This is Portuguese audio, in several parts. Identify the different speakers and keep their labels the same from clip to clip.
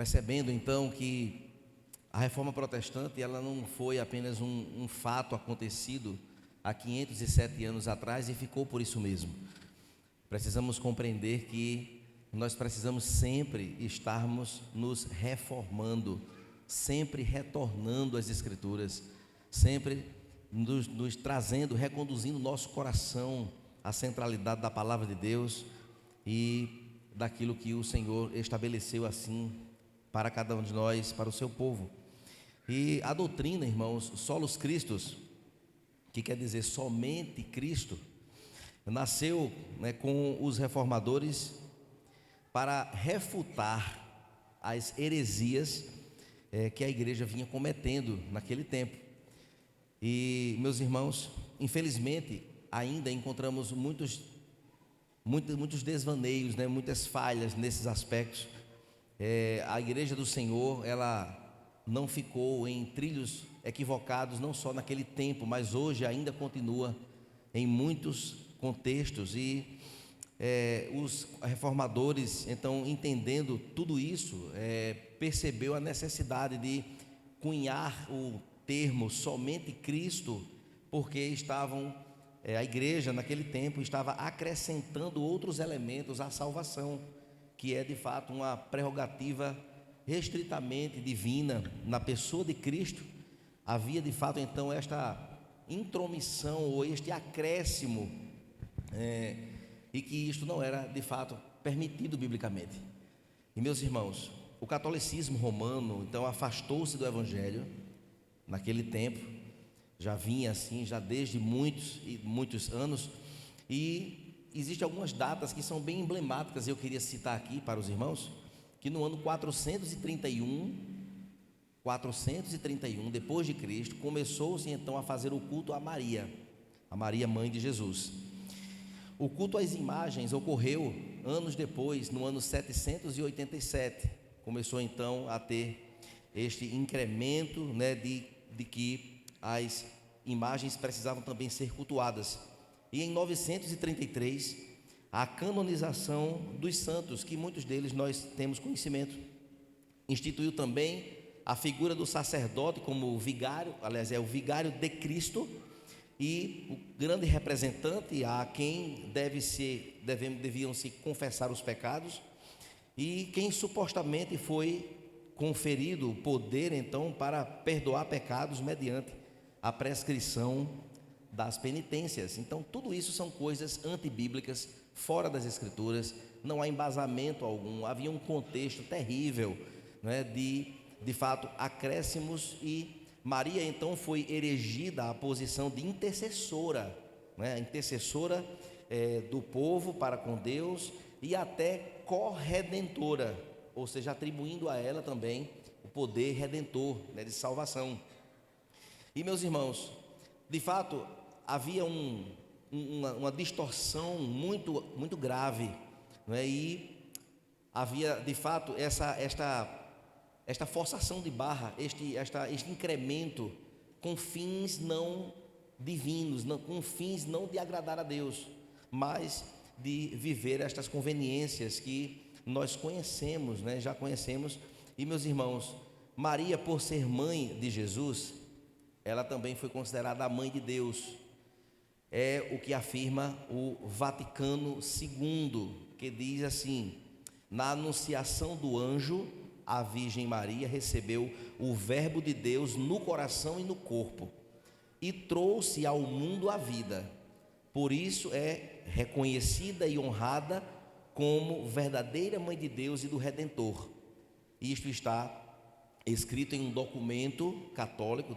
Speaker 1: Percebendo então que a reforma protestante ela não foi apenas um fato acontecido há 507 anos atrás e ficou por isso mesmo. Precisamos compreender que nós precisamos sempre estarmos nos reformando, sempre retornando às Escrituras, sempre nos trazendo, reconduzindo nosso coração à centralidade da palavra de Deus e daquilo que o Senhor estabeleceu assim para cada um de nós, para o seu povo. E a doutrina, irmãos, solos Christus, que quer dizer somente Cristo, nasceu, com os reformadores para refutar as heresias que a igreja vinha cometendo naquele tempo. E, meus irmãos, infelizmente, ainda encontramos muitos desvaneios, muitas falhas nesses aspectos. A igreja do Senhor, ela não ficou em trilhos equivocados, não só naquele tempo, mas hoje ainda continua em muitos contextos. E os reformadores, então, entendendo tudo isso, percebeu a necessidade de cunhar o termo somente Cristo, porque a igreja naquele tempo estava acrescentando outros elementos à salvação, que é de fato uma prerrogativa restritamente divina na pessoa de Cristo. Havia de fato então esta intromissão ou este acréscimo, e que isto não era de fato permitido biblicamente. E, meus irmãos, o catolicismo romano então afastou-se do evangelho naquele tempo, já vinha assim já desde muitos anos, e existem algumas datas que são bem emblemáticas. Eu queria citar aqui para os irmãos que no ano 431 depois de Cristo, começou-se então a fazer o culto a Maria, mãe de Jesus. O culto às imagens ocorreu anos depois, no ano 787. Começou então a ter este incremento, de que as imagens precisavam também ser cultuadas. E em 933, a canonização dos santos, que muitos deles nós temos conhecimento, instituiu também a figura do sacerdote como vigário, aliás, é o vigário de Cristo, e o grande representante a quem deviam se confessar os pecados, e quem supostamente foi conferido o poder então para perdoar pecados mediante a prescrição das penitências. Então tudo isso são coisas antibíblicas, fora das Escrituras, não há embasamento algum. Havia um contexto terrível, de fato acréscimos, e Maria então foi erigida à posição de intercessora, intercessora do povo para com Deus, e até corredentora, ou seja, atribuindo a ela também o poder redentor, de salvação. E, meus irmãos, de fato havia uma distorção muito grave, e havia de fato esta forçação de barra, este incremento com fins não divinos, com fins não de agradar a Deus, mas de viver estas conveniências que nós conhecemos, já conhecemos. E, meus irmãos, Maria, por ser mãe de Jesus, ela também foi considerada a mãe de Deus. É o que afirma o Vaticano II, que diz assim: na anunciação do anjo, a Virgem Maria recebeu o Verbo de Deus no coração e no corpo, e trouxe ao mundo a vida. Por isso é reconhecida e honrada como verdadeira mãe de Deus e do Redentor. Isto está escrito em um documento católico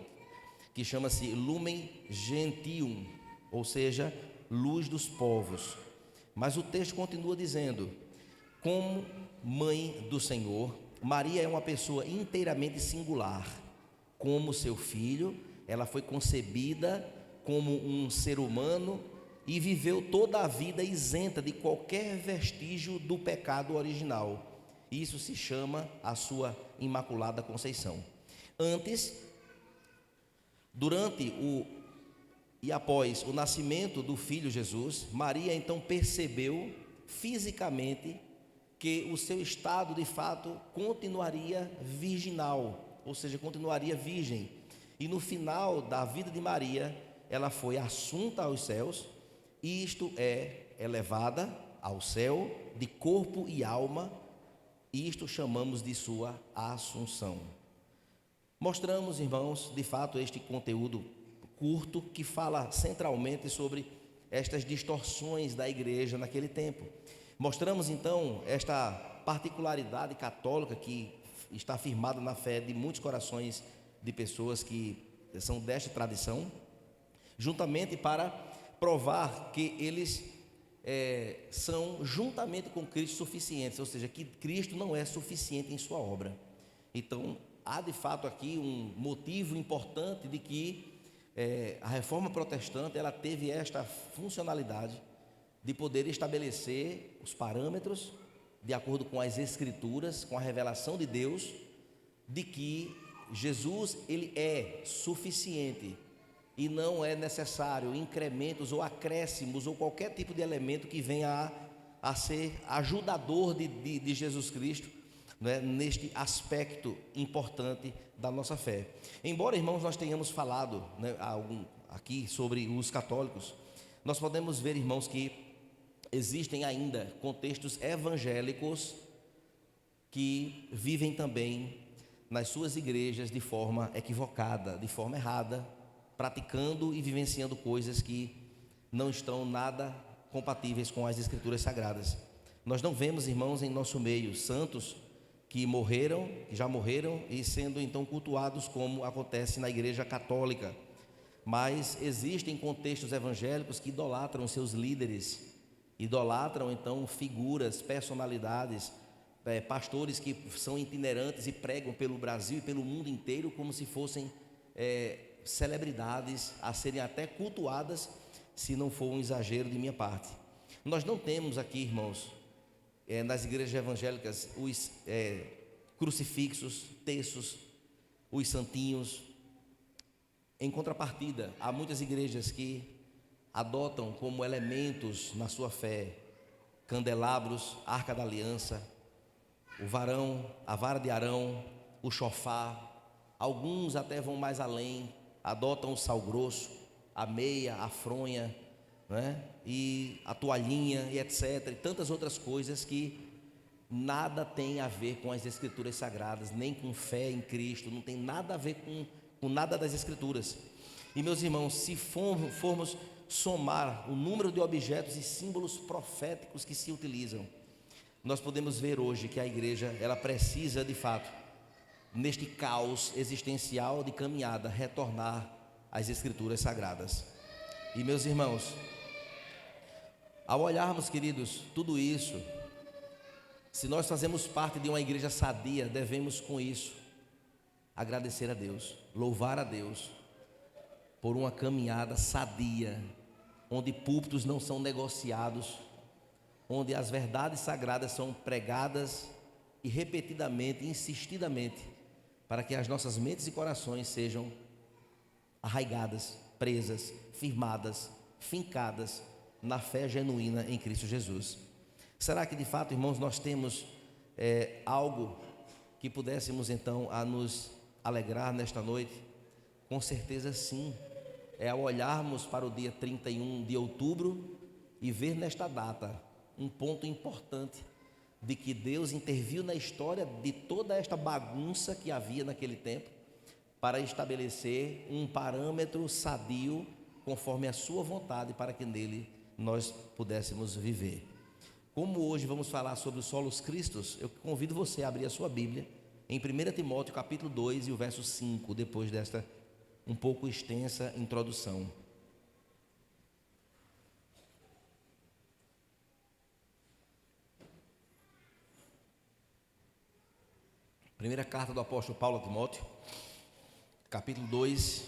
Speaker 1: que chama-se Lumen Gentium, ou seja, luz dos povos. Mas o texto continua dizendo: como mãe do Senhor, Maria é uma pessoa inteiramente singular. Como seu filho, ela foi concebida como um ser humano e viveu toda a vida isenta de qualquer vestígio do pecado original. Isso se chama a sua Imaculada Conceição. Antes, durante e após o nascimento do filho Jesus, Maria então percebeu fisicamente que o seu estado de fato continuaria virginal, ou seja, continuaria virgem. E no final da vida de Maria, ela foi assunta aos céus, isto é, elevada ao céu de corpo e alma, isto chamamos de sua assunção. Mostramos, irmãos, de fato este conteúdo curto que fala centralmente sobre estas distorções da igreja naquele tempo. Mostramos então esta particularidade católica que está firmada na fé de muitos corações de pessoas que são desta tradição, juntamente para provar que eles são juntamente com Cristo suficientes, ou seja, que Cristo não é suficiente em sua obra. Então há de fato aqui um motivo importante de que a reforma protestante ela teve esta funcionalidade de poder estabelecer os parâmetros de acordo com as escrituras, com a revelação de Deus, de que Jesus ele é suficiente e não é necessário incrementos ou acréscimos ou qualquer tipo de elemento que venha a ser ajudador de Jesus Cristo, né, neste aspecto importante da nossa fé. Embora, irmãos, nós tenhamos falado, né, aqui sobre os católicos, nós podemos ver, irmãos, que existem ainda contextos evangélicos que vivem também nas suas igrejas de forma equivocada, de forma errada, praticando e vivenciando coisas que não estão nada compatíveis com as escrituras sagradas. Nós não vemos, irmãos, em nosso meio santos que morreram, que já morreram e sendo então cultuados como acontece na igreja católica, mas existem contextos evangélicos que idolatram seus líderes, idolatram então figuras, personalidades, pastores que são itinerantes e pregam pelo Brasil e pelo mundo inteiro como se fossem celebridades a serem até cultuadas, se não for um exagero de minha parte. Nós não temos aqui, irmãos, nas igrejas evangélicas os crucifixos, terços, os santinhos. Em contrapartida, há muitas igrejas que adotam como elementos na sua fé candelabros, arca da aliança, o varão, a vara de Arão, o chofar. Alguns até vão mais além, adotam o sal grosso, a meia, a fronha, né? E a toalhinha e etc. E tantas outras coisas que nada tem a ver com as escrituras sagradas, nem com fé em Cristo, não tem nada a ver com nada das escrituras. E meus irmãos, se formos somar o número de objetos e símbolos proféticos que se utilizam, nós podemos ver hoje que a igreja ela precisa de fato, neste caos existencial de caminhada, retornar às escrituras sagradas. E meus irmãos, ao olharmos, queridos, tudo isso, se nós fazemos parte de uma igreja sadia, devemos com isso agradecer a Deus, louvar a Deus por uma caminhada sadia, onde púlpitos não são negociados, onde as verdades sagradas são pregadas e repetidamente, insistidamente, para que as nossas mentes e corações sejam arraigadas, presas, firmadas, fincadas na fé genuína em Cristo Jesus. Será que de fato, irmãos, nós temos algo que pudéssemos então a nos alegrar nesta noite? Com certeza sim. Ao olharmos para o dia 31 de outubro e ver nesta data um ponto importante de que Deus interviu na história de toda esta bagunça que havia naquele tempo para estabelecer um parâmetro sadio conforme a sua vontade para que nele nós pudéssemos viver. Como hoje vamos falar sobre os solos cristos, eu convido você a abrir a sua Bíblia em 1 Timóteo capítulo 2 e o verso 5, depois desta um pouco extensa introdução. Primeira carta do apóstolo Paulo a Timóteo, capítulo 2,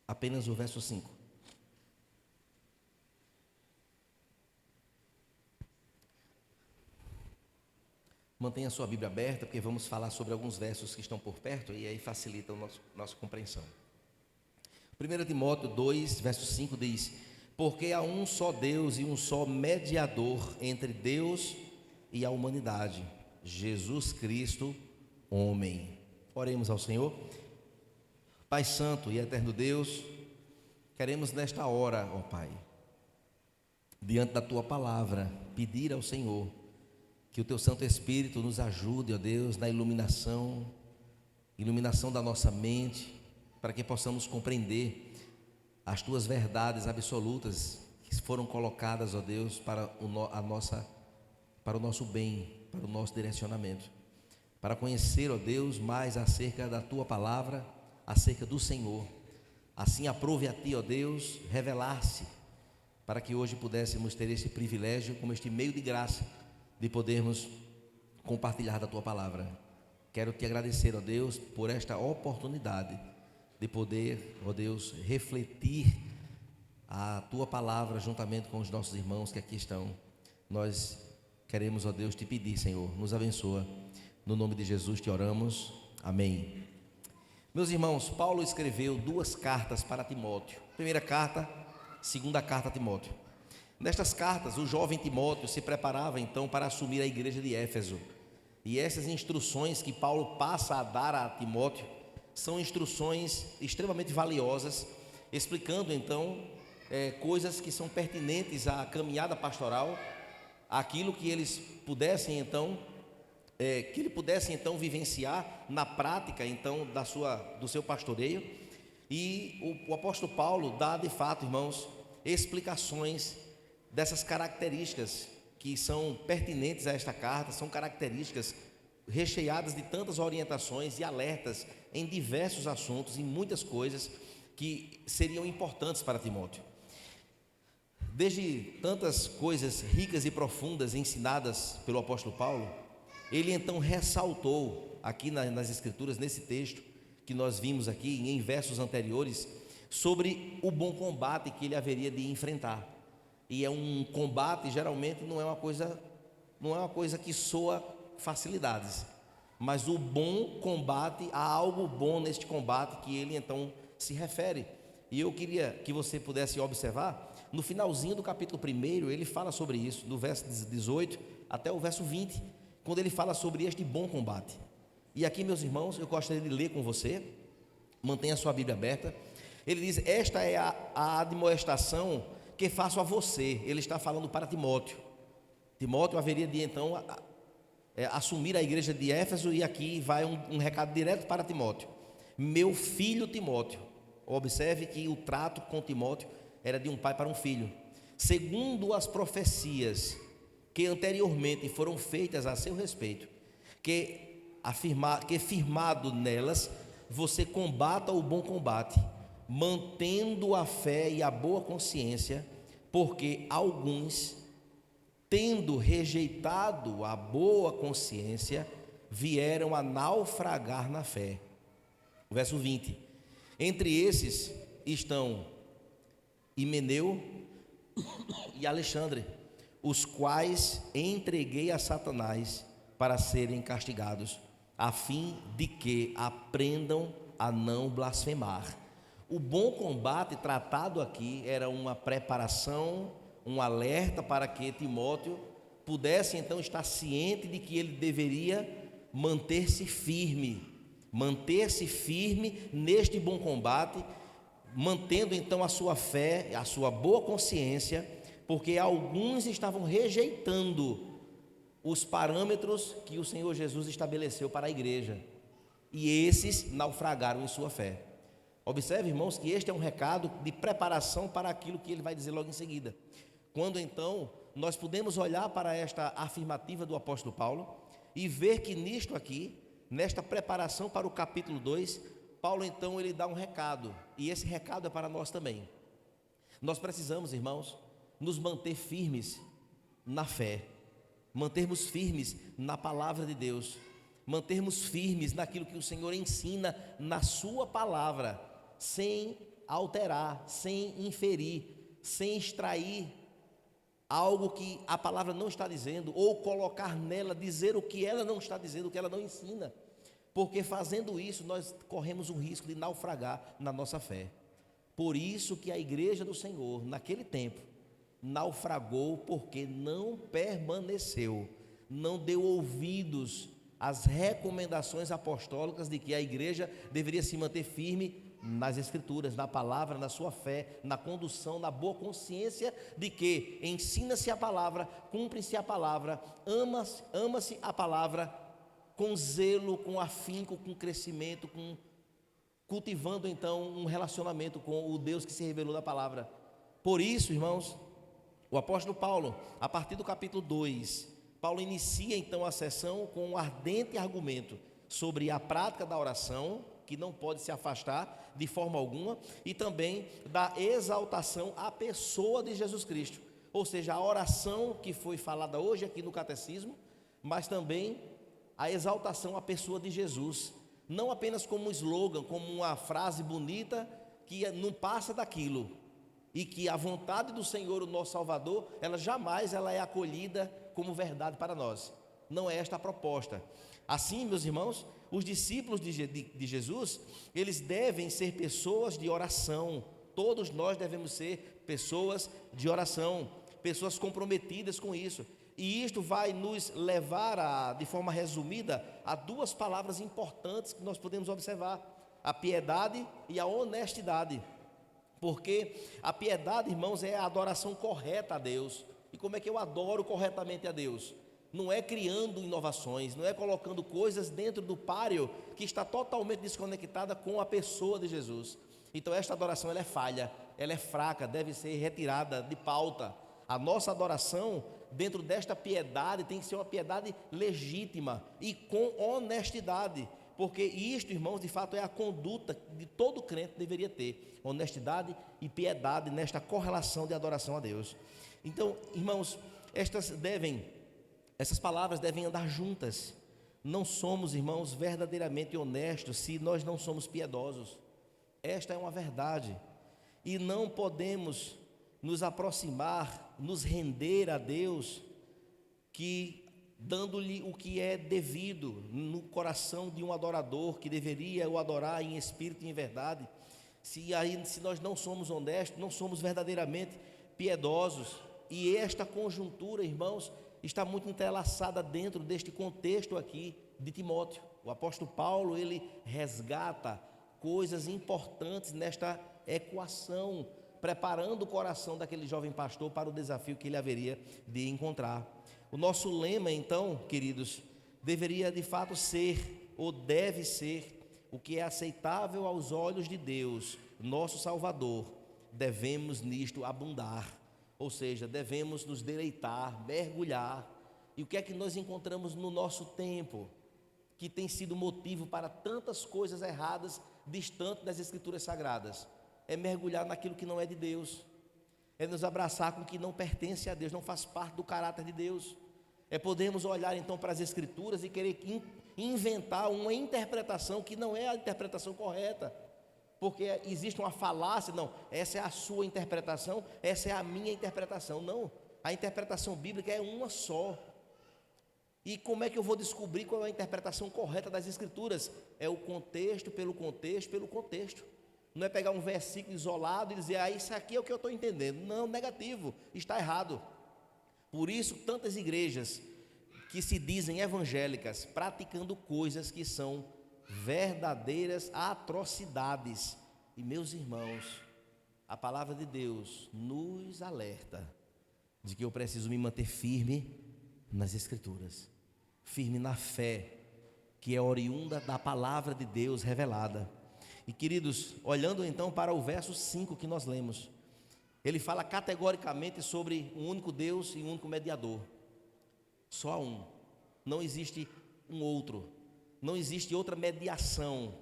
Speaker 1: apenas o verso 5. Mantenha a sua Bíblia aberta, porque vamos falar sobre alguns versos que estão por perto e aí facilita a nossa compreensão. 1 Timóteo 2, verso 5 diz: porque há um só Deus e um só mediador entre Deus e a humanidade, Jesus Cristo, homem. Oremos ao Senhor. Pai santo e eterno Deus, queremos nesta hora, ó Pai, diante da Tua palavra, pedir ao Senhor que o Teu Santo Espírito nos ajude, ó Deus, na iluminação da nossa mente, para que possamos compreender as Tuas verdades absolutas que foram colocadas, ó Deus, para o nosso bem, para o nosso direcionamento, para conhecer, ó Deus, mais acerca da Tua palavra, acerca do Senhor. Assim aprove a Ti, ó Deus, revelar-se, para que hoje pudéssemos ter esse privilégio, como este meio de graça, de podermos compartilhar da Tua palavra. Quero Te agradecer, ó Deus, por esta oportunidade de poder, ó Deus, refletir a Tua palavra juntamente com os nossos irmãos que aqui estão. Nós queremos, ó Deus, Te pedir, Senhor, nos abençoa. No nome de Jesus Te oramos. Amém. Meus irmãos, Paulo escreveu 2 cartas para Timóteo. Primeira carta, segunda carta a Timóteo. Nestas cartas, o jovem Timóteo se preparava então para assumir a igreja de Éfeso. E essas instruções que Paulo passa a dar a Timóteo são instruções extremamente valiosas, explicando então coisas que são pertinentes à caminhada pastoral, aquilo que eles pudessem então que ele pudesse então vivenciar na prática então do seu pastoreio. E o apóstolo Paulo dá de fato, irmãos, explicações dessas características que são pertinentes a esta carta, são características recheadas de tantas orientações e alertas em diversos assuntos, em muitas coisas que seriam importantes para Timóteo. Desde tantas coisas ricas e profundas ensinadas pelo apóstolo Paulo, ele então ressaltou aqui nas Escrituras, nesse texto que nós vimos aqui em versos anteriores, sobre o bom combate que ele haveria de enfrentar. E é um combate, geralmente não é uma coisa que soa facilidades, mas o bom combate, há algo bom neste combate que ele então se refere. E eu queria que você pudesse observar, no finalzinho do capítulo 1, ele fala sobre isso, do verso 18 até o verso 20, quando ele fala sobre este bom combate. E aqui, meus irmãos, eu gostaria de ler com você, mantenha a sua Bíblia aberta. Ele diz: esta é a admoestação que faço a você. Ele está falando para Timóteo. Timóteo haveria de então assumir a igreja de Éfeso, e aqui vai um recado direto para Timóteo. Meu filho Timóteo. Observe que o trato com Timóteo era de um pai para um filho. Segundo as profecias que anteriormente foram feitas a seu respeito, que firmado nelas, você combata o bom combate, mantendo a fé e a boa consciência, porque alguns, tendo rejeitado a boa consciência, vieram a naufragar na fé. Verso 20: entre esses estão Himeneu e Alexandre, os quais entreguei a Satanás para serem castigados, a fim de que aprendam a não blasfemar. O bom combate tratado aqui era uma preparação, um alerta para que Timóteo pudesse então estar ciente de que ele deveria manter-se firme neste bom combate, mantendo então a sua fé, a sua boa consciência, porque alguns estavam rejeitando os parâmetros que o Senhor Jesus estabeleceu para a igreja, e esses naufragaram em sua fé. Observe, irmãos, que este é um recado de preparação para aquilo que ele vai dizer logo em seguida. Quando então nós podemos olhar para esta afirmativa do apóstolo Paulo e ver que nisto aqui, nesta preparação para o capítulo 2, Paulo então ele dá um recado, e esse recado é para nós também. Nós precisamos, irmãos, nos manter firmes na fé, mantermos firmes na palavra de Deus, mantermos firmes naquilo que o Senhor ensina na sua palavra, sem alterar, sem inferir, sem extrair algo que a palavra não está dizendo, ou colocar nela, dizer o que ela não está dizendo, o que ela não ensina, porque fazendo isso nós corremos o risco de naufragar na nossa fé. Por isso que a igreja do Senhor, naquele tempo, naufragou, porque não permaneceu, não deu ouvidos às recomendações apostólicas de que a igreja deveria se manter firme nas Escrituras, na palavra, na sua fé, na condução, na boa consciência de que ensina-se a palavra, cumpre-se a palavra, ama-se a palavra com zelo, com afinco, com crescimento, cultivando então um relacionamento com o Deus que se revelou na palavra. Por isso, irmãos, o apóstolo Paulo, a partir do capítulo 2, Paulo inicia então a sessão com um ardente argumento sobre a prática da oração, que não pode se afastar de forma alguma, e também da exaltação à pessoa de Jesus Cristo, ou seja, a oração que foi falada hoje aqui no catecismo, mas também a exaltação à pessoa de Jesus, não apenas como um slogan, como uma frase bonita que não passa daquilo, e que a vontade do Senhor, o nosso Salvador, ela jamais é acolhida como verdade para nós. Não é esta a proposta. Assim, meus irmãos, os discípulos de Jesus, eles devem ser pessoas de oração. Todos nós devemos ser pessoas de oração, pessoas comprometidas com isso. E isto vai nos levar, de forma resumida, a duas palavras importantes que nós podemos observar: a piedade e a honestidade. Porque a piedade, irmãos, é a adoração correta a Deus. E como é que eu adoro corretamente a Deus? Não é criando inovações, não é colocando coisas dentro do páreo que está totalmente desconectada com a pessoa de Jesus. Então esta adoração ela é falha, ela é fraca, deve ser retirada de pauta. A nossa adoração dentro desta piedade tem que ser uma piedade legítima e com honestidade, porque isto, irmãos, de fato é a conduta de todo crente deveria ter: honestidade e piedade nesta correlação de adoração a Deus. Então, irmãos, essas palavras devem andar juntas. Não somos, irmãos, verdadeiramente honestos se nós não somos piedosos. Esta é uma verdade. E não podemos nos aproximar, nos render a Deus, dando-lhe o que é devido no coração de um adorador que deveria o adorar em espírito e em verdade. Se nós não somos honestos, não somos verdadeiramente piedosos. E esta conjuntura, irmãos, está muito entrelaçada dentro deste contexto aqui de Timóteo. O apóstolo Paulo, ele resgata coisas importantes nesta equação, preparando o coração daquele jovem pastor para o desafio que ele haveria de encontrar. O nosso lema, então, queridos, deveria de fato ser, ou deve ser, o que é aceitável aos olhos de Deus, nosso Salvador. Devemos nisto abundar, ou seja, devemos nos deleitar, mergulhar. E o que é que nós encontramos no nosso tempo, que tem sido motivo para tantas coisas erradas, distantes das Escrituras Sagradas? É mergulhar naquilo que não é de Deus, é nos abraçar com o que não pertence a Deus, não faz parte do caráter de Deus. É podermos olhar então para as Escrituras e querer inventar uma interpretação que não é a interpretação correta, porque existe uma falácia: não, essa é a sua interpretação, essa é a minha interpretação. Não, a interpretação bíblica é uma só. E como é que eu vou descobrir qual é a interpretação correta das Escrituras? É o contexto, pelo contexto, pelo contexto. Não é pegar um versículo isolado e dizer: isso aqui é o que eu estou entendendo. Não, negativo, está errado. Por isso, tantas igrejas que se dizem evangélicas, praticando coisas que são verdadeiras atrocidades. E, meus irmãos, a palavra de Deus nos alerta de que eu preciso me manter firme nas Escrituras, firme na fé, que é oriunda da palavra de Deus revelada. E, queridos, olhando então para o verso 5 que nós lemos, ele fala categoricamente sobre um único Deus e um único mediador. Só um. Não existe um outro. Não existe outra mediação.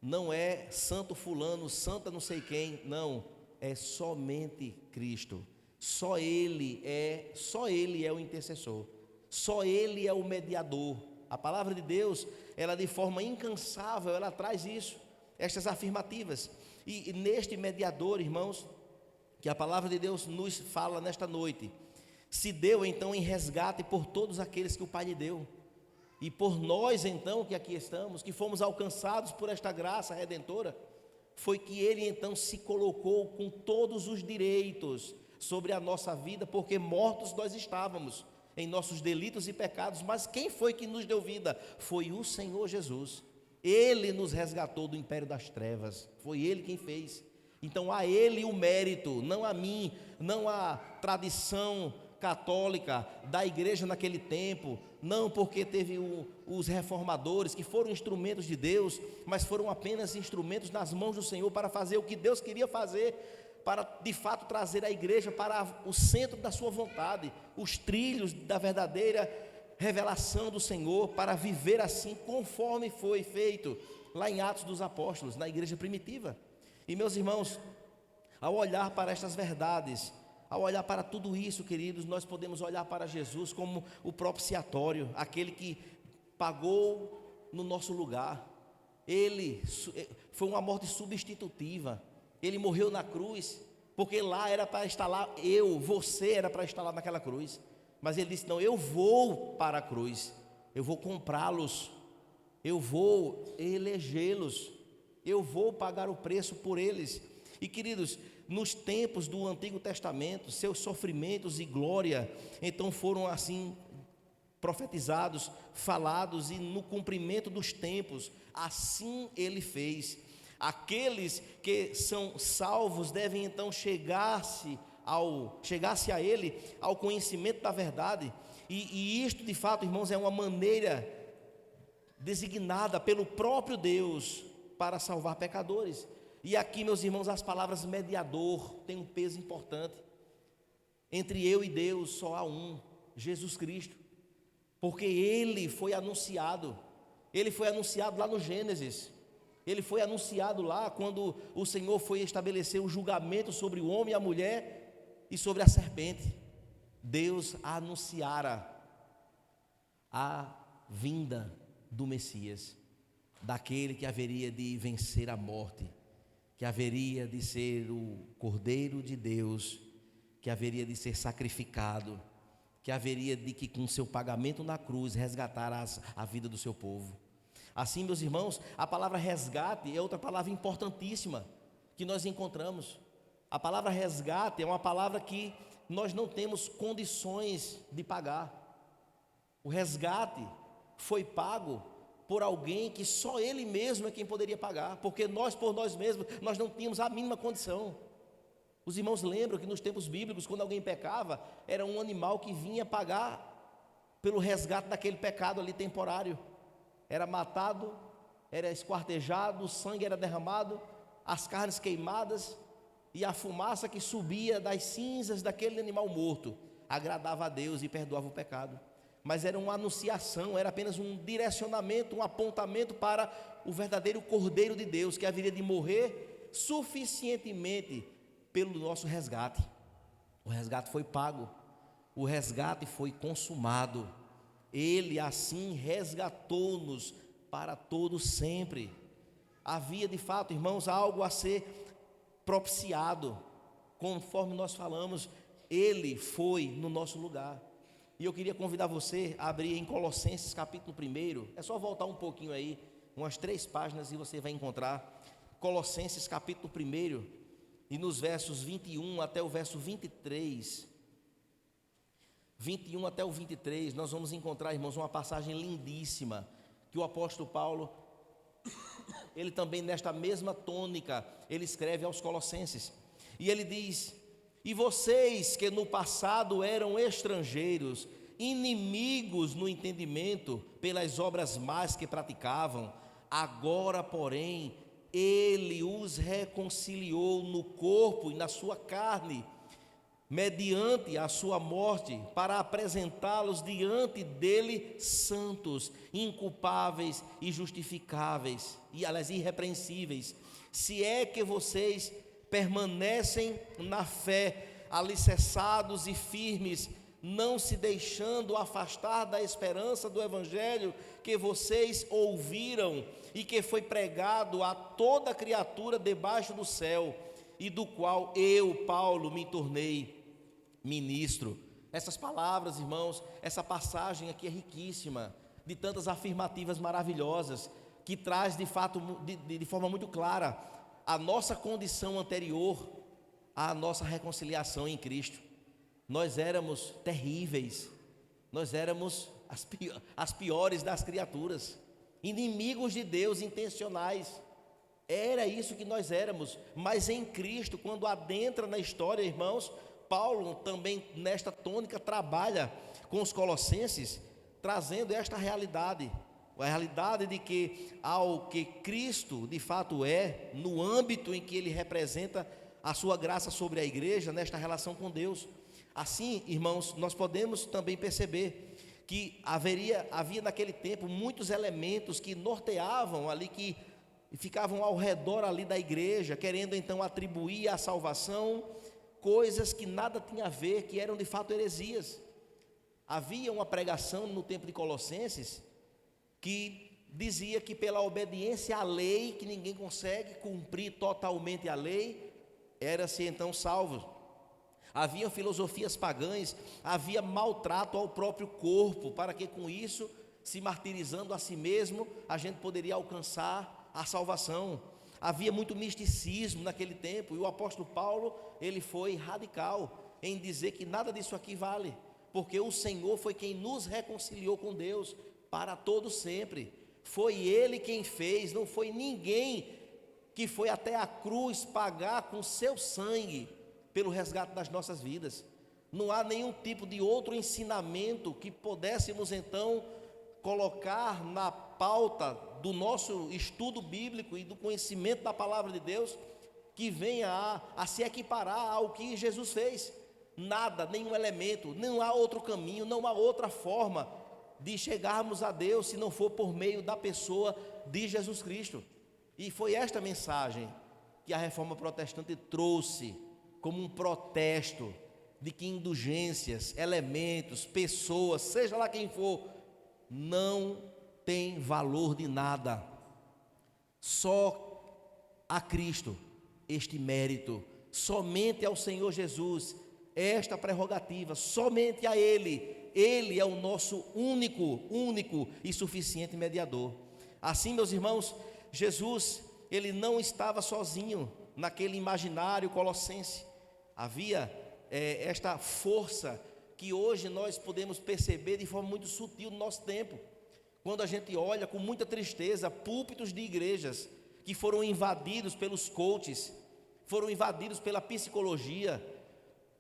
Speaker 1: Não é santo fulano, santa não sei quem. Não. É somente Cristo. Só Ele é o intercessor. Só Ele é o mediador. A palavra de Deus, ela de forma incansável, ela traz isso, estas afirmativas. E neste mediador, irmãos, que a palavra de Deus nos fala nesta noite, se deu então em resgate por todos aqueles que o Pai lhe deu, e por nós então que aqui estamos, que fomos alcançados por esta graça redentora, foi que ele então se colocou com todos os direitos sobre a nossa vida, porque mortos nós estávamos em nossos delitos e pecados, mas quem foi que nos deu vida? Foi o Senhor Jesus. Ele nos resgatou do império das trevas, foi Ele quem fez. Então a Ele o mérito, não a mim, não a tradição católica da igreja naquele tempo, não porque teve os reformadores que foram instrumentos de Deus, mas foram apenas instrumentos nas mãos do Senhor para fazer o que Deus queria fazer, para de fato trazer a igreja para o centro da sua vontade, os trilhos da verdadeira revelação do Senhor, para viver assim conforme foi feito lá em Atos dos Apóstolos, na igreja primitiva. E meus irmãos, ao olhar para estas verdades, ao olhar para tudo isso, queridos, nós podemos olhar para Jesus como o propiciatório, aquele que pagou no nosso lugar. Ele foi uma morte substitutiva. Ele morreu na cruz, porque lá era para estar lá, você era para estar lá naquela cruz. Mas ele disse: não, eu vou para a cruz, eu vou comprá-los, eu vou elegê-los, eu vou pagar o preço por eles. E queridos, nos tempos do Antigo Testamento, seus sofrimentos e glória, então foram assim profetizados, falados, e no cumprimento dos tempos, assim ele fez. Aqueles que são salvos devem então chegar-se a ele, ao conhecimento da verdade, e isto de fato, irmãos, é uma maneira designada pelo próprio Deus para salvar pecadores. E aqui, meus irmãos, as palavras mediador têm um peso importante. Entre eu e Deus só há um, Jesus Cristo, porque Ele foi anunciado lá no Gênesis, Ele foi anunciado lá quando o Senhor foi estabelecer o julgamento sobre o homem e a mulher e sobre a serpente. Deus anunciara a vinda do Messias, daquele que haveria de vencer a morte, que haveria de ser o Cordeiro de Deus, que haveria de ser sacrificado, que haveria de que com seu pagamento na cruz resgatar a vida do seu povo. Assim, meus irmãos, a palavra resgate é outra palavra importantíssima que nós encontramos. A palavra resgate é uma palavra que nós não temos condições de pagar. O resgate foi pago por alguém que só Ele mesmo é quem poderia pagar, porque nós, por nós mesmos, nós não tínhamos a mínima condição. Os irmãos lembram que nos tempos bíblicos, quando alguém pecava, era um animal que vinha pagar pelo resgate daquele pecado ali temporário. Era matado, era esquartejado, o sangue era derramado, as carnes queimadas, e a fumaça que subia das cinzas daquele animal morto agradava a Deus e perdoava o pecado. Mas era uma anunciação, era apenas um direcionamento, um apontamento para o verdadeiro Cordeiro de Deus, que haveria de morrer suficientemente pelo nosso resgate. O resgate foi pago, o resgate foi consumado. Ele assim resgatou-nos para todo sempre. Havia de fato, irmãos, algo a ser propiciado, conforme nós falamos, Ele foi no nosso lugar. E eu queria convidar você a abrir em Colossenses capítulo 1, é só voltar um pouquinho aí, umas 3 páginas, e você vai encontrar Colossenses capítulo 1, e nos versos 21 até o verso 23, 21 até o 23, nós vamos encontrar, irmãos, uma passagem lindíssima, que o apóstolo Paulo, ele também nesta mesma tônica, ele escreve aos Colossenses, e ele diz: e vocês que no passado eram estrangeiros, inimigos no entendimento, pelas obras más que praticavam, agora, porém, Ele os reconciliou no corpo e na sua carne, mediante a sua morte, para apresentá-los diante dele santos, inculpáveis e justificáveis, e aliás, irrepreensíveis, se é que vocês permanecem na fé, alicerçados e firmes, não se deixando afastar da esperança do Evangelho que vocês ouviram e que foi pregado a toda criatura debaixo do céu, e do qual eu, Paulo, me tornei ministro. Essas palavras, irmãos, essa passagem aqui é riquíssima, de tantas afirmativas maravilhosas, que traz de fato, de forma muito clara, a nossa condição anterior à nossa reconciliação em Cristo. Nós éramos terríveis, nós éramos as piores das criaturas, inimigos de Deus intencionais. Era isso que nós éramos, mas em Cristo, quando adentra na história, irmãos, Paulo também nesta tônica trabalha com os colossenses, trazendo esta realidade, a realidade de que ao que Cristo de fato é, no âmbito em que Ele representa a sua graça sobre a igreja, nesta relação com Deus. Assim, irmãos, nós podemos também perceber que havia naquele tempo muitos elementos que norteavam ali, que ficavam ao redor ali da igreja, querendo então atribuir à salvação coisas que nada tinha a ver, que eram de fato heresias. Havia uma pregação no tempo de Colossenses que dizia que pela obediência à lei, que ninguém consegue cumprir totalmente a lei, era-se então salvo. Havia filosofias pagãs, havia maltrato ao próprio corpo, para que com isso, se martirizando a si mesmo, a gente poderia alcançar a salvação. Havia muito misticismo naquele tempo, e o apóstolo Paulo, ele foi radical em dizer que nada disso aqui vale, porque o Senhor foi quem nos reconciliou com Deus para todo sempre. Foi Ele quem fez, não foi ninguém que foi até a cruz pagar com seu sangue pelo resgate das nossas vidas. Não há nenhum tipo de outro ensinamento que pudéssemos então colocar na pauta do nosso estudo bíblico e do conhecimento da palavra de Deus que venha a se equiparar ao que Jesus fez. Nada, nenhum elemento, não há outro caminho, não há outra forma de chegarmos a Deus se não for por meio da pessoa de Jesus Cristo. E foi esta mensagem que a Reforma Protestante trouxe como um protesto de que indulgências, elementos, pessoas, seja lá quem for, não tem valor de nada. Só a Cristo este mérito, somente ao Senhor Jesus esta prerrogativa, somente a Ele. Ele é o nosso único e suficiente mediador. Assim, meus irmãos, Jesus, Ele não estava sozinho naquele imaginário colossense. Havia esta força que hoje nós podemos perceber de forma muito sutil no nosso tempo, quando a gente olha com muita tristeza púlpitos de igrejas que foram invadidos pelos coaches, foram invadidos pela psicologia,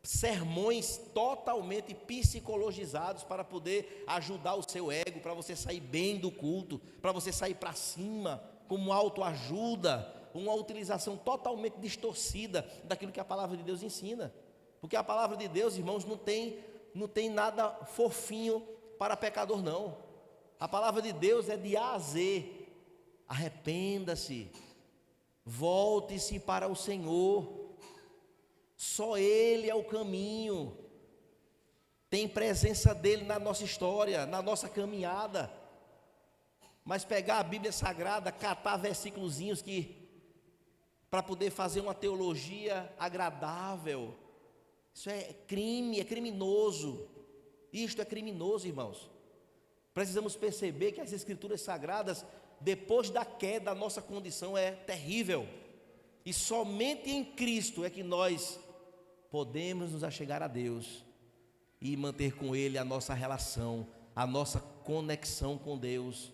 Speaker 1: sermões totalmente psicologizados para poder ajudar o seu ego, para você sair bem do culto, para você sair para cima, como autoajuda, uma utilização totalmente distorcida daquilo que a palavra de Deus ensina. Porque a palavra de Deus, irmãos, não tem nada fofinho para pecador, não. A palavra de Deus é de A a Z. Arrependa-se, volte-se para o Senhor. Só Ele é o caminho. Tem presença dEle na nossa história, na nossa caminhada. Mas pegar a Bíblia Sagrada, catar versículozinhos para poder fazer uma teologia agradável, isso é crime, é criminoso. Isto é criminoso, irmãos. Precisamos perceber que as Escrituras Sagradas, depois da queda, a nossa condição é terrível. E somente em Cristo é que nós podemos nos achegar a Deus e manter com Ele a nossa relação, a nossa conexão com Deus,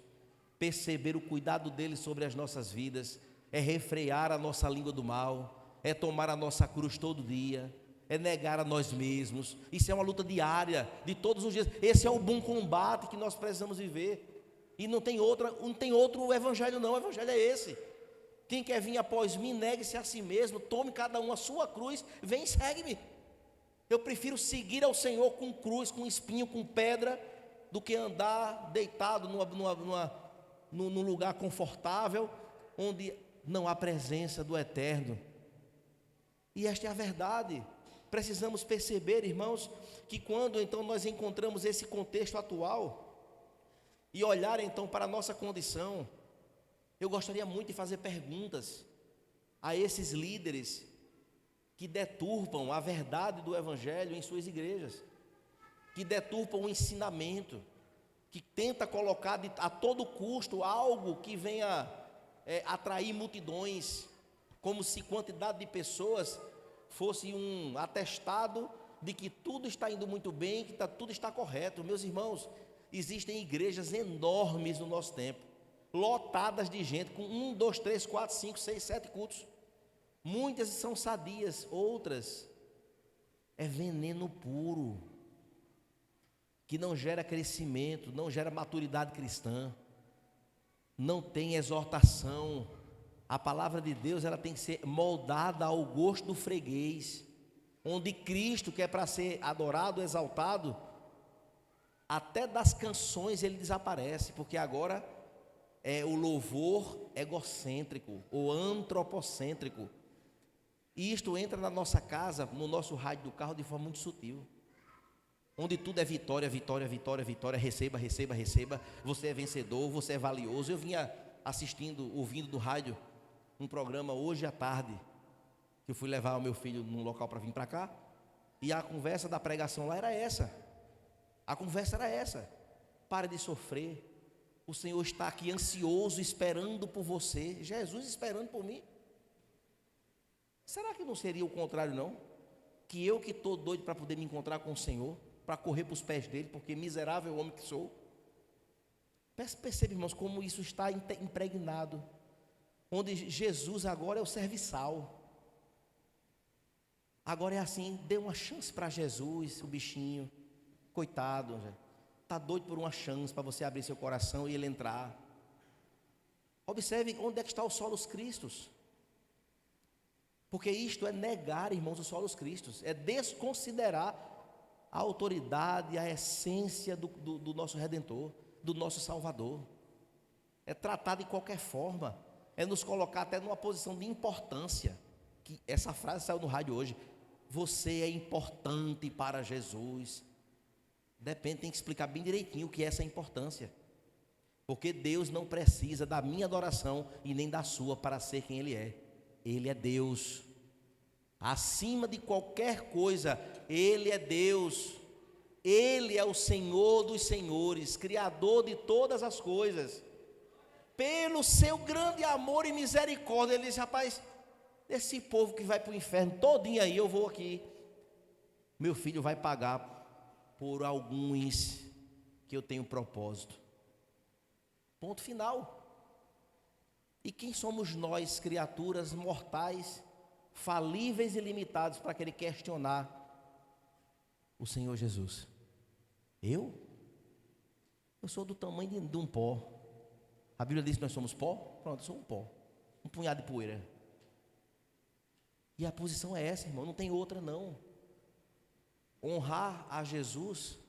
Speaker 1: perceber o cuidado dEle sobre as nossas vidas, é refrear a nossa língua do mal, é tomar a nossa cruz todo dia, é negar a nós mesmos. Isso é uma luta diária, de todos os dias. Esse é o bom combate que nós precisamos viver. E não tem outro evangelho não, o evangelho é esse. Quem quer vir após mim, negue-se a si mesmo, tome cada um a sua cruz, vem e segue-me. Eu prefiro seguir ao Senhor com cruz, com espinho, com pedra, do que andar deitado num lugar confortável, onde não há presença do Eterno. E esta é a verdade. Precisamos perceber, irmãos, que quando então nós encontramos esse contexto atual, e olhar então para a nossa condição, eu gostaria muito de fazer perguntas a esses líderes que deturpam a verdade do Evangelho em suas igrejas, que deturpam o ensinamento, que tenta colocar a todo custo algo que venha atrair multidões, como se quantidade de pessoas fosse um atestado de que tudo está indo muito bem, que tudo está correto. Meus irmãos, existem igrejas enormes no nosso tempo, lotadas de gente, com 1, 2, 3, 4, 5, 6, 7 cultos. Muitas são sadias, outras é veneno puro, que não gera crescimento, não gera maturidade cristã, não tem exortação. A palavra de Deus, ela tem que ser moldada ao gosto do freguês, onde Cristo, que é para ser adorado, exaltado, até das canções ele desaparece, porque agora é o louvor egocêntrico ou antropocêntrico. E isto entra na nossa casa, no nosso rádio do carro, de forma muito sutil, onde tudo é vitória, vitória, vitória, vitória, receba, receba, receba, você é vencedor, você é valioso. Eu vinha ouvindo do rádio, um programa hoje à tarde, que eu fui levar o meu filho num local para vir para cá, e a conversa da pregação lá era essa, a conversa era essa: pare de sofrer, o Senhor está aqui ansioso, esperando por você, Jesus esperando por mim. Será que não seria o contrário não? Que eu que estou doido para poder me encontrar com o Senhor, para correr para os pés dele, porque miserável homem que sou. Percebe, irmãos, como isso está impregnado, onde Jesus agora é o serviçal. Agora é assim, dê uma chance para Jesus, o bichinho, coitado, está doido por uma chance para você abrir seu coração e ele entrar. Observe onde é que está o solos Cristos, porque isto é negar, irmãos, os solos Cristos, é desconsiderar a autoridade, a essência do nosso Redentor, do nosso Salvador. É tratar de qualquer forma, é nos colocar até numa posição de importância. Que essa frase saiu no rádio hoje: você é importante para Jesus. Depende, tem que explicar bem direitinho o que é essa importância, porque Deus não precisa da minha adoração e nem da sua para ser quem Ele é. Ele é Deus, acima de qualquer coisa. Ele é Deus, Ele é o Senhor dos senhores, Criador de todas as coisas. Pelo seu grande amor e misericórdia, Ele disse: rapaz, esse povo que vai para o inferno todinho aí, eu vou aqui, meu filho vai pagar por alguns que eu tenho propósito. Ponto final. E quem somos nós, criaturas mortais, falíveis e limitados, para querer questionar o Senhor Jesus? Eu sou do tamanho de um pó. A Bíblia diz que nós somos pó. Pronto, eu sou um pó, um punhado de poeira. E a posição é essa, irmão, não tem outra não. Honrar a Jesus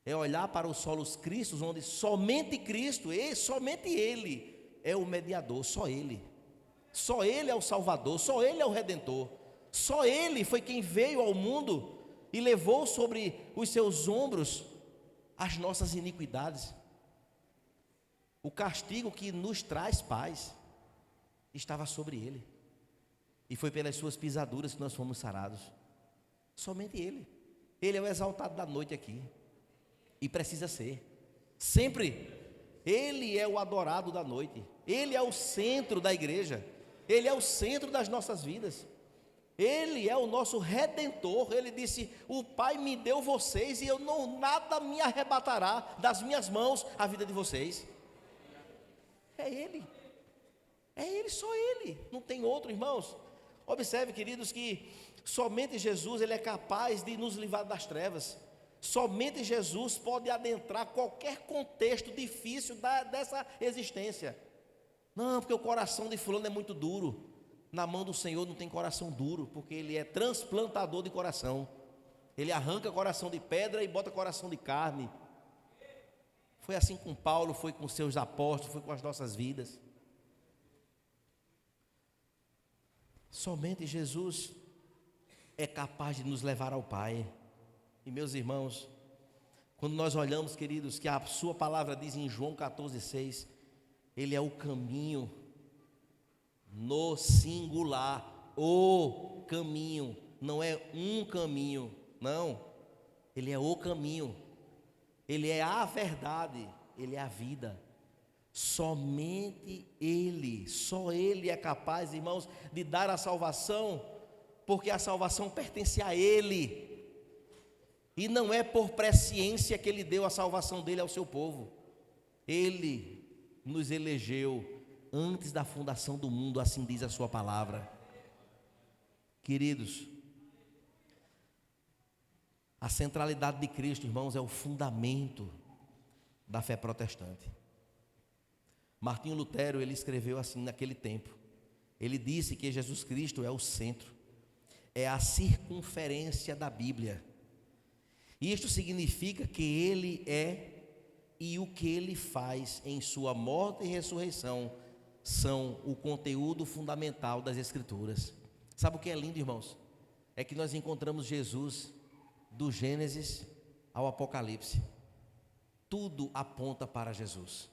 Speaker 1: é olhar para os solos Cristos, onde somente Cristo, somente Ele é o mediador, só Ele é o Salvador, só Ele é o Redentor, só Ele foi quem veio ao mundo e levou sobre os seus ombros as nossas iniquidades. O castigo que nos traz paz estava sobre Ele, e foi pelas suas pisaduras que nós fomos sarados. Somente Ele é o exaltado da noite aqui, e precisa ser sempre. Ele é o adorado da noite, Ele é o centro da igreja, Ele é o centro das nossas vidas, Ele é o nosso Redentor. Ele disse: o Pai me deu vocês, e nada me arrebatará das minhas mãos a vida de vocês. É Ele, só Ele, não tem outro, irmãos. Observe, queridos, que somente Jesus, Ele é capaz de nos livrar das trevas. Somente Jesus pode adentrar qualquer contexto difícil dessa existência. Não, porque o coração de fulano é muito duro. Na mão do Senhor não tem coração duro, porque Ele é transplantador de coração. Ele arranca coração de pedra e bota coração de carne. Foi assim com Paulo, foi com seus apóstolos, foi com as nossas vidas. Somente Jesus é capaz de nos levar ao Pai. E meus irmãos, quando nós olhamos, queridos, que a sua palavra diz em João 14,6, Ele é o caminho, no singular, o caminho, não é um caminho, não, Ele é o caminho, Ele é a verdade, Ele é a vida. Somente Ele, só Ele é capaz, irmãos, de dar a salvação, porque a salvação pertence a Ele, e não é por presciência que Ele deu a salvação dele ao seu povo. Ele nos elegeu antes da fundação do mundo, assim diz a sua palavra. Queridos, a centralidade de Cristo, irmãos, é o fundamento da fé protestante. Martinho Lutero, ele escreveu assim naquele tempo. Ele disse que Jesus Cristo é o centro, é a circunferência da Bíblia. Isto significa que Ele é, e o que Ele faz em sua morte e ressurreição são o conteúdo fundamental das Escrituras. Sabe o que é lindo, irmãos? É que nós encontramos Jesus do Gênesis ao Apocalipse. Tudo aponta para Jesus.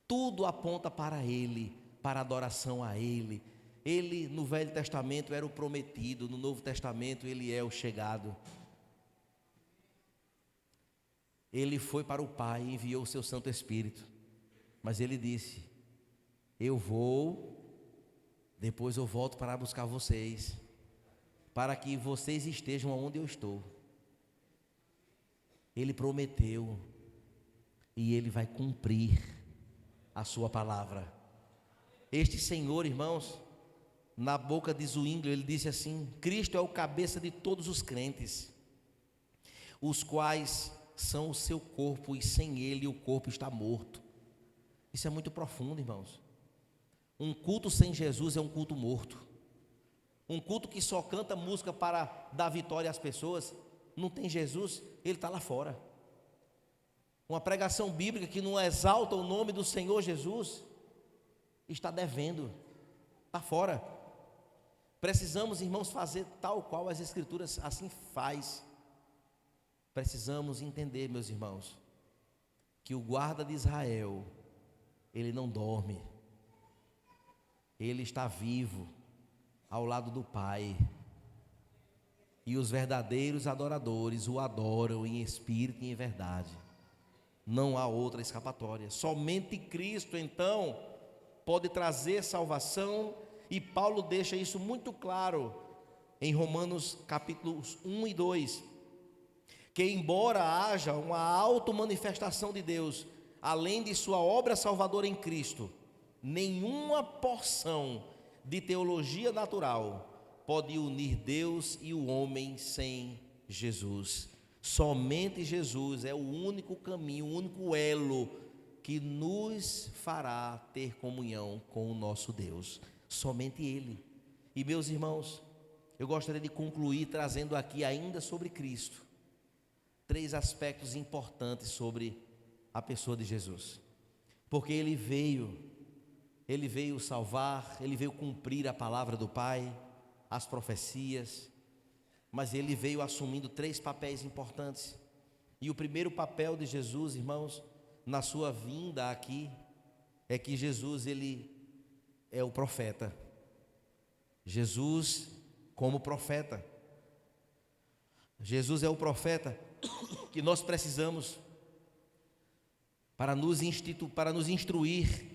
Speaker 1: Tudo aponta para Ele, para adoração a Ele. Ele no Velho Testamento era o prometido, no Novo Testamento Ele é o chegado. Ele foi para o Pai e enviou o seu Santo Espírito, mas Ele disse: eu vou, depois eu volto para buscar vocês, para que vocês estejam onde eu estou. Ele prometeu e Ele vai cumprir a sua palavra. Este Senhor, irmãos, na boca de Zwinglio, ele disse assim: Cristo é o cabeça de todos os crentes, os quais são o seu corpo, e sem Ele o corpo está morto. Isso é muito profundo, irmãos. Um culto sem Jesus é um culto morto. Um culto que só canta música para dar vitória às pessoas, não tem Jesus, ele está lá fora. Uma pregação bíblica que não exalta o nome do Senhor Jesus, está devendo, está fora. Precisamos, irmãos, fazer tal qual as Escrituras assim faz. Precisamos entender, meus irmãos, que o guarda de Israel, ele não dorme, ele está vivo ao lado do Pai, e os verdadeiros adoradores o adoram em espírito e em verdade. Não há outra escapatória. Somente Cristo, então, pode trazer salvação, e Paulo deixa isso muito claro em Romanos capítulos 1 e 2, que embora haja uma auto-manifestação de Deus, além de sua obra salvadora em Cristo, nenhuma porção de teologia natural pode unir Deus e o homem sem Jesus. Somente Jesus é o único caminho, o único elo que nos fará ter comunhão com o nosso Deus. Somente Ele. E meus irmãos, eu gostaria de concluir trazendo aqui ainda sobre Cristo 3 aspectos importantes sobre a pessoa de Jesus. Porque Ele veio salvar, Ele veio cumprir a palavra do Pai, as profecias, mas Ele veio assumindo 3 papéis importantes. E o primeiro papel de Jesus, irmãos, na sua vinda aqui, é que Jesus, Ele é o profeta. Jesus como profeta. Jesus é o profeta que nós precisamos para nos instruir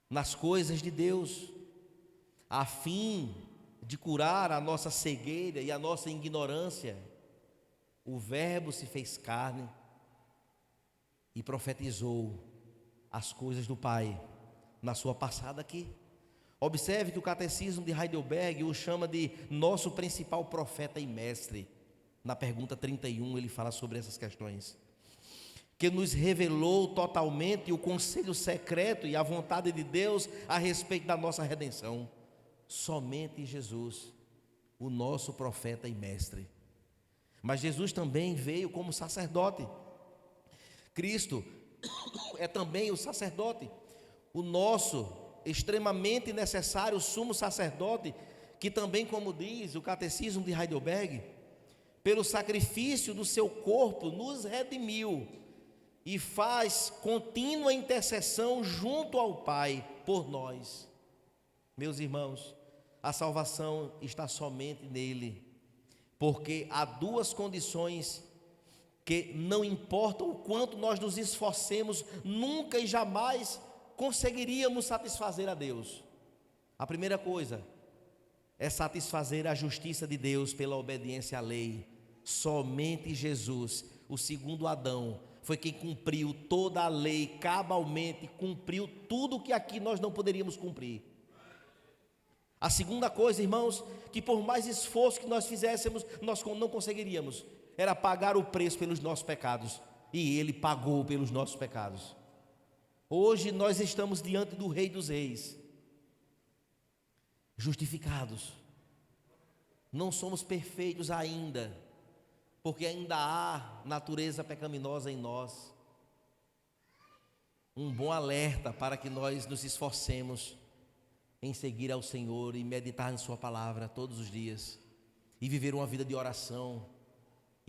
Speaker 1: nas coisas de Deus, a fim de curar a nossa cegueira e a nossa ignorância. O Verbo se fez carne e profetizou as coisas do Pai na sua passada aqui. Observe que o Catecismo de Heidelberg o chama de nosso principal profeta e mestre. Na pergunta 31 ele fala sobre essas questões, que nos revelou totalmente o conselho secreto e a vontade de Deus a respeito da nossa redenção. Somente Jesus, o nosso profeta e mestre. Mas Jesus também veio como sacerdote. Cristo é também o sacerdote, o nosso extremamente necessário sumo sacerdote, que também, como diz o Catecismo de Heidelberg, pelo sacrifício do seu corpo nos redimiu e faz contínua intercessão junto ao Pai por nós. Meus irmãos, a salvação está somente nele, porque há 2 condições que não importa o quanto nós nos esforcemos, nunca e jamais conseguiríamos satisfazer a Deus. A primeira coisa é satisfazer a justiça de Deus pela obediência à lei. Somente Jesus, o segundo Adão, foi quem cumpriu toda a lei, cabalmente cumpriu tudo que aqui nós não poderíamos cumprir. A segunda coisa, irmãos, que por mais esforço que nós fizéssemos, nós não conseguiríamos, era pagar o preço pelos nossos pecados, e Ele pagou pelos nossos pecados. Hoje nós estamos diante do Rei dos Reis, justificados. Não somos perfeitos ainda, porque ainda há natureza pecaminosa em nós. Um bom alerta para que nós nos esforcemos em seguir ao Senhor e meditar em Sua palavra todos os dias, e viver uma vida de oração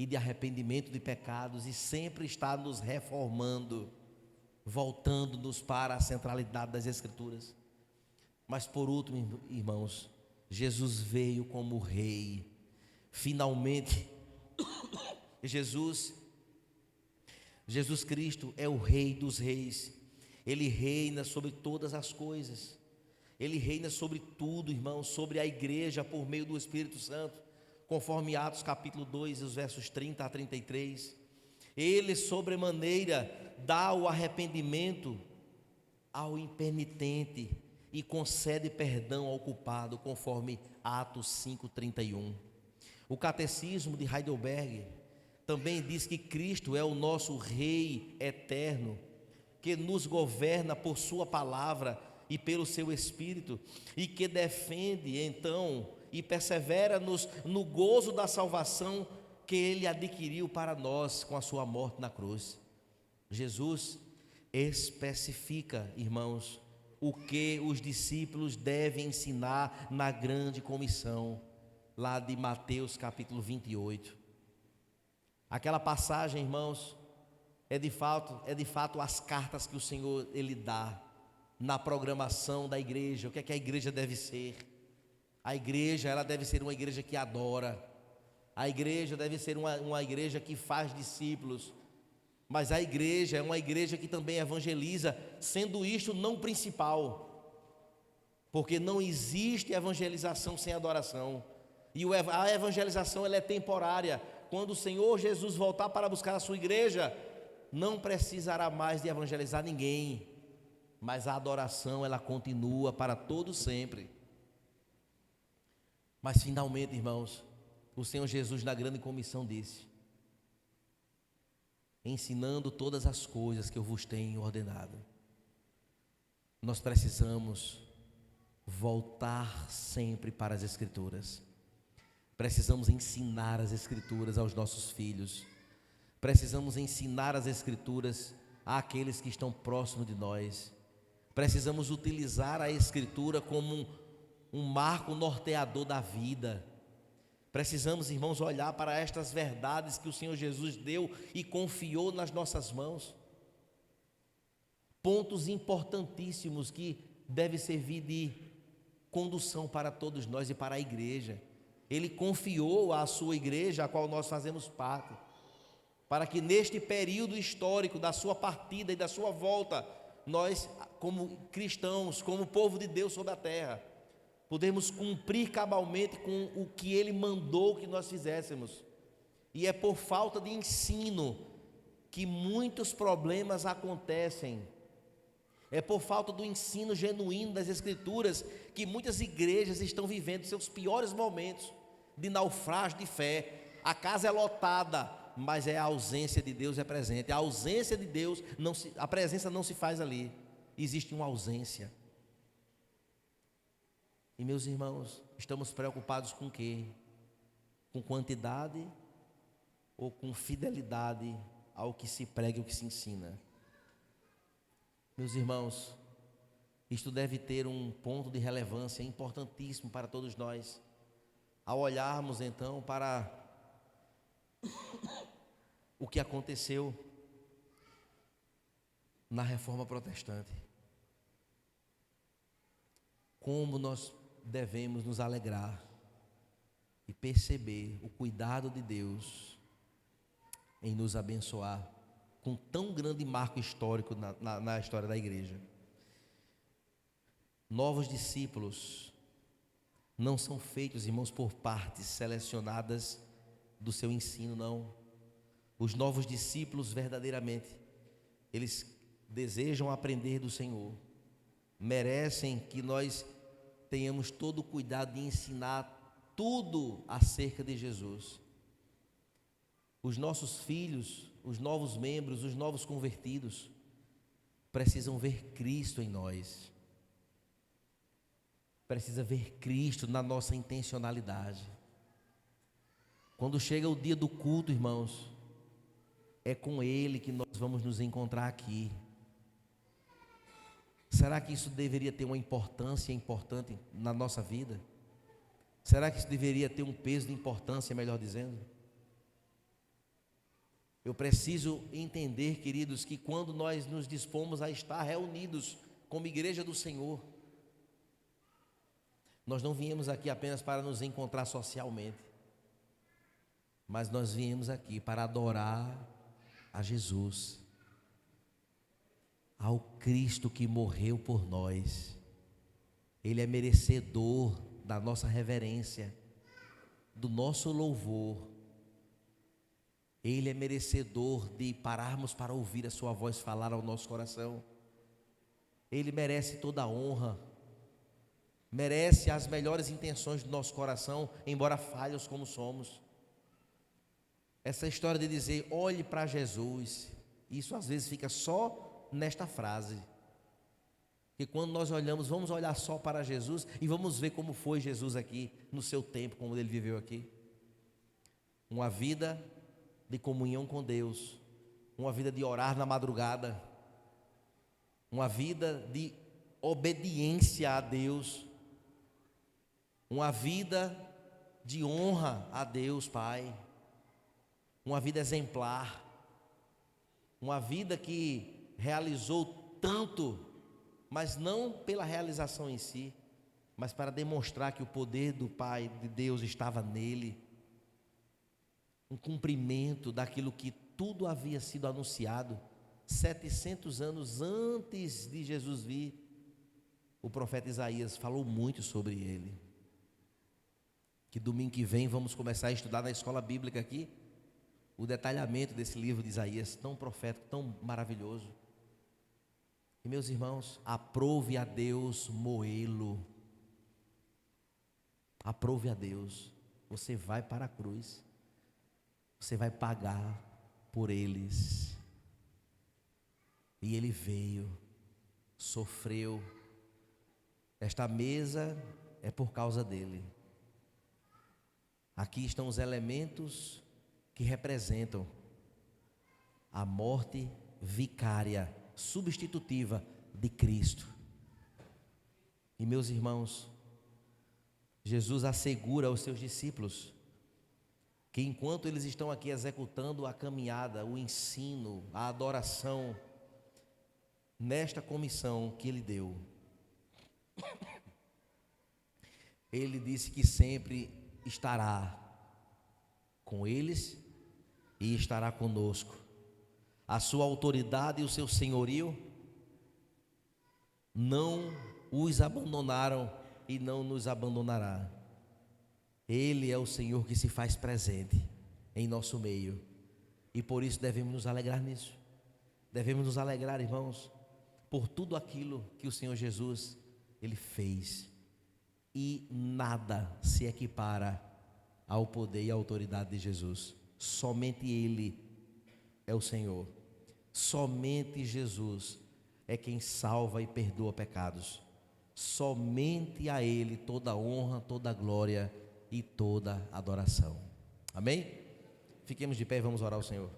Speaker 1: e de arrependimento de pecados, e sempre estar nos reformando, voltando-nos para a centralidade das Escrituras. Mas por último, irmãos, Jesus veio como Rei. Finalmente, Jesus Cristo é o Rei dos Reis. Ele reina sobre todas as coisas. Ele reina sobre tudo, irmãos, sobre a igreja por meio do Espírito Santo, conforme Atos capítulo 2, os versos 30 a 33. Ele sobremaneira dá o arrependimento ao impenitente e concede perdão ao culpado, conforme Atos 5:31. O Catecismo de Heidelberg também diz que Cristo é o nosso Rei eterno, que nos governa por Sua palavra e pelo Seu Espírito, e que defende então e persevera-nos no gozo da salvação que Ele adquiriu para nós com a Sua morte na cruz. Jesus especifica, irmãos, o que os discípulos devem ensinar na grande comissão, lá de Mateus capítulo 28. Aquela passagem, irmãos, é de fato as cartas que o Senhor Ele dá na programação da igreja. O que é que a igreja deve ser? A igreja, ela deve ser uma igreja que adora. A igreja deve ser uma igreja que faz discípulos. Mas a igreja é uma igreja que também evangeliza, sendo isto não principal, porque não existe evangelização sem adoração. E a evangelização, ela é temporária. Quando o Senhor Jesus voltar para buscar a sua igreja, não precisará mais de evangelizar ninguém, mas a adoração, ela continua para todo sempre. Mas finalmente, irmãos, o Senhor Jesus na grande comissão disse: ensinando todas as coisas que eu vos tenho ordenado. Nós precisamos voltar sempre para as Escrituras. Precisamos ensinar as Escrituras aos nossos filhos. Precisamos ensinar as Escrituras àqueles que estão próximos de nós. Precisamos utilizar a Escritura como um marco norteador da vida. Precisamos, irmãos, olhar para estas verdades que o Senhor Jesus deu e confiou nas nossas mãos. Pontos importantíssimos que devem servir de condução para todos nós e para a igreja. Ele confiou à sua igreja, a qual nós fazemos parte, para que neste período histórico da sua partida e da sua volta, nós, como cristãos, como povo de Deus sobre a terra, podemos cumprir cabalmente com o que Ele mandou que nós fizéssemos. E é por falta de ensino que muitos problemas acontecem. É por falta do ensino genuíno das Escrituras que muitas igrejas estão vivendo seus piores momentos de naufrágio de fé. A casa é lotada, mas a ausência de Deus é presente. A ausência de Deus, a presença não se faz ali. Existe uma ausência. E meus irmãos, estamos preocupados com o quê? Com quantidade ou com fidelidade ao que se prega e ao que se ensina? Meus irmãos, isto deve ter um ponto de relevância importantíssimo para todos nós, ao olharmos então para o que aconteceu na Reforma Protestante. Como nós devemos nos alegrar e perceber o cuidado de Deus em nos abençoar com tão grande marco histórico na história da igreja. Novos discípulos não são feitos, irmãos, por partes selecionadas do seu ensino, não. Os novos discípulos verdadeiramente, eles desejam aprender do Senhor, merecem que nós tenhamos todo o cuidado de ensinar tudo acerca de Jesus. Os nossos filhos, os novos membros, os novos convertidos, precisam ver Cristo em nós. Precisa ver Cristo na nossa intencionalidade. Quando chega o dia do culto, irmãos, é com Ele que nós vamos nos encontrar aqui. Será que isso deveria ter uma importância importante na nossa vida? Será que isso deveria ter um peso de importância, melhor dizendo? Eu preciso entender, queridos, que quando nós nos dispomos a estar reunidos como igreja do Senhor, nós não viemos aqui apenas para nos encontrar socialmente, mas nós viemos aqui para adorar a Jesus, ao Cristo que morreu por nós. Ele é merecedor da nossa reverência, do nosso louvor. Ele é merecedor de pararmos para ouvir a sua voz falar ao nosso coração. Ele merece toda a honra, merece as melhores intenções do nosso coração, embora falhos como somos. Essa história de dizer, olhe para Jesus, isso às vezes fica só nesta frase. Que quando nós olhamos, vamos olhar só para Jesus e vamos ver como foi Jesus aqui, no seu tempo, como ele viveu aqui. Uma vida de comunhão com Deus, uma vida de orar na madrugada, uma vida de obediência a Deus, uma vida de honra a Deus Pai, uma vida exemplar, uma vida que realizou tanto, mas não pela realização em si, mas para demonstrar que o poder do Pai, de Deus, estava nele. Um cumprimento daquilo que tudo havia sido anunciado 700 anos antes de Jesus vir. O profeta Isaías falou muito sobre ele. Que domingo que vem vamos começar a estudar na escola bíblica aqui o detalhamento desse livro de Isaías, tão profético, tão maravilhoso. E meus irmãos, aprove a Deus moê-lo. Aprove a Deus. Você vai para a cruz. Você vai pagar por eles. E ele veio, sofreu. Esta mesa é por causa dele. Aqui estão os elementos que representam a morte vicária, substitutiva de Cristo. E meus irmãos, Jesus assegura aos seus discípulos que enquanto eles estão aqui executando a caminhada, o ensino, a adoração, nesta comissão que ele deu, ele disse que sempre estará com eles e estará conosco. A sua autoridade e o seu senhorio não os abandonaram e não nos abandonará. Ele é o Senhor que se faz presente em nosso meio, e por isso devemos nos alegrar nisso. Devemos nos alegrar, irmãos, por tudo aquilo que o Senhor Jesus, Ele fez, e nada se equipara ao poder e à autoridade de Jesus. Somente Ele é o Senhor, somente Jesus é quem salva e perdoa pecados, somente a Ele toda honra, toda glória e toda adoração. Amém? Fiquemos de pé e vamos orar ao Senhor.